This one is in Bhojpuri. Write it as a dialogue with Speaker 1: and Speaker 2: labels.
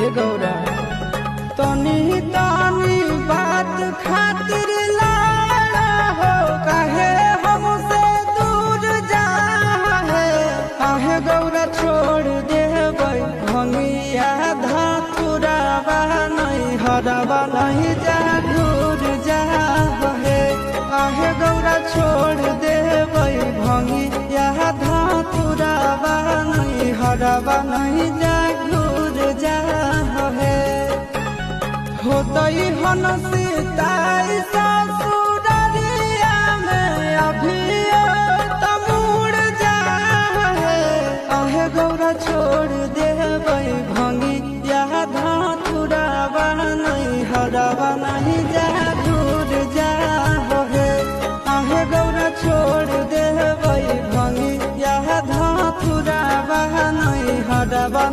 Speaker 1: ए गौरा तनी तनी बात खातिर लाड़ा हो काहे हमसे दूर जा है काहे गौरा छोड़ देबै भंगिया धातुरावा नहीं हरावा नहीं जा घूर जा है काहे गौरा छोड़ देबै भंगिया धातुरावा नहीं हरावा नहीं जा घूर जा है होतई हन सीताई ससुररिया में अभी